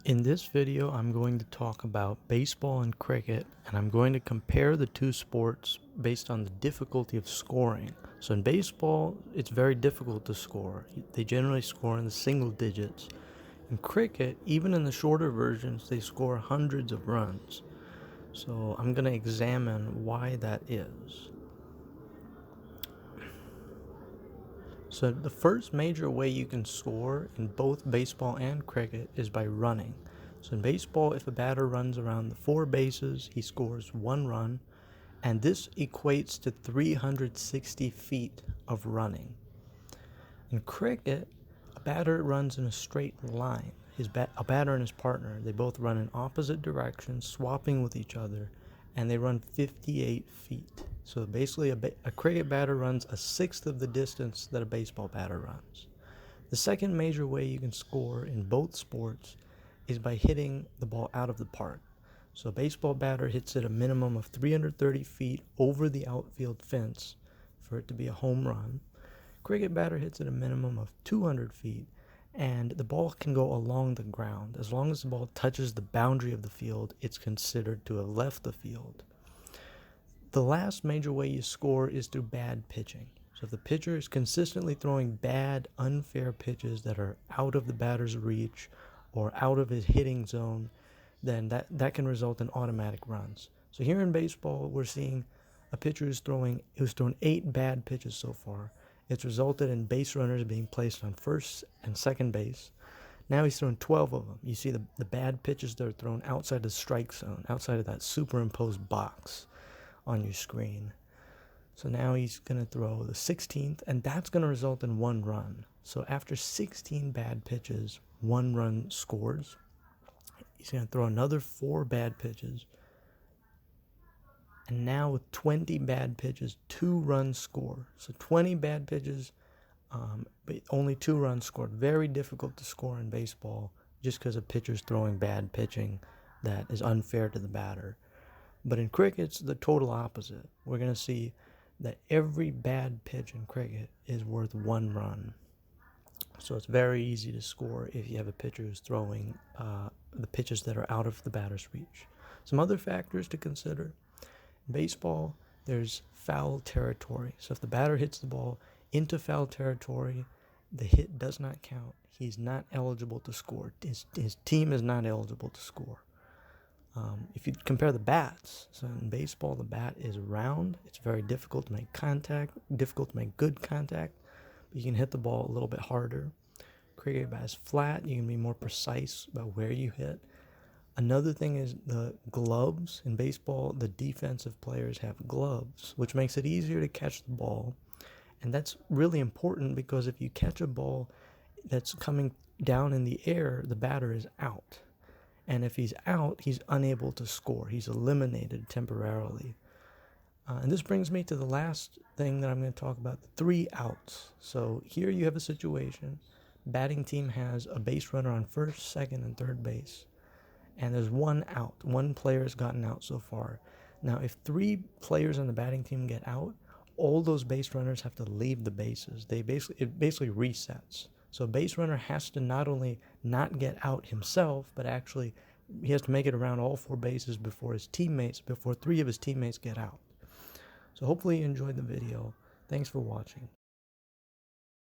In this video, I'm going to talk about baseball and cricket, and I'm going to compare the two sports based on the difficulty of scoring. So in baseball, it's very difficult to score. They generally score in the single digits. In cricket, even in the shorter versions, they score hundreds of runs. So I'm going to examine why that is. So the first major way you can score in both baseball and cricket is by running. So in baseball, if a batter runs around the 4 bases, he scores 1 run, and this equates to 360 feet of running. In cricket, a batter runs in a straight line. A batter and his partner, they both run in opposite directions, swapping with each other, and they run 58 feet. So basically, a cricket batter runs a sixth of the distance that a baseball batter runs. The second major way you can score in both sports is by hitting the ball out of the park. So a baseball batter hits it a minimum of 330 feet over the outfield fence for it to be a home run. Cricket batter hits it a minimum of 200 feet, and the ball can go along the ground. As long as the ball touches the boundary of the field, it's considered to have left the field. The last major way you score is through bad pitching. So if the pitcher is consistently throwing bad, unfair pitches that are out of the batter's reach or out of his hitting zone, then that can result in automatic runs. So here in baseball, we're seeing a pitcher who's thrown 8 bad pitches so far. It's resulted in base runners being placed on first and second base. Now he's thrown 12 of them. You see the bad pitches that are thrown outside the strike zone, outside of that superimposed box on your screen. So now he's going to throw the 16th, and that's going to result in 1 run. So after 16 bad pitches, 1 run scores. He's going to throw another 4 bad pitches. And now with 20 bad pitches, 2 runs score. So 20 bad pitches, but only 2 runs scored. Very difficult to score in baseball just because a pitcher's throwing bad pitching that is unfair to the batter. But in cricket, it's the total opposite. We're going to see that every bad pitch in cricket is worth 1 run. So it's very easy to score if you have a pitcher who's throwing the pitches that are out of the batter's reach. Some other factors to consider. In baseball, there's foul territory. So if the batter hits the ball into foul territory, the hit does not count. He's not eligible to score. His team is not eligible to score. If you compare the bats, so in baseball, the bat is round. It's very difficult to make contact, difficult to make good contact, but you can hit the ball a little bit harder. Cricket bat is flat. You can be more precise about where you hit. Another thing is the gloves. In baseball, the defensive players have gloves, which makes it easier to catch the ball. And that's really important because if you catch a ball that's coming down in the air, the batter is out. And if he's out, he's unable to score. He's eliminated temporarily. And this brings me to the last thing that I'm going to talk about, the 3 outs. So here you have a situation. Batting team has a base runner on first, second, and third base. And there's 1 out. 1 player has gotten out so far. Now, if 3 players on the batting team get out, all those base runners have to leave the bases. It basically resets. So a base runner has to not only not get out himself, but actually he has to make it around all 4 bases before 3 of his teammates get out. So hopefully you enjoyed the video. Thanks for watching.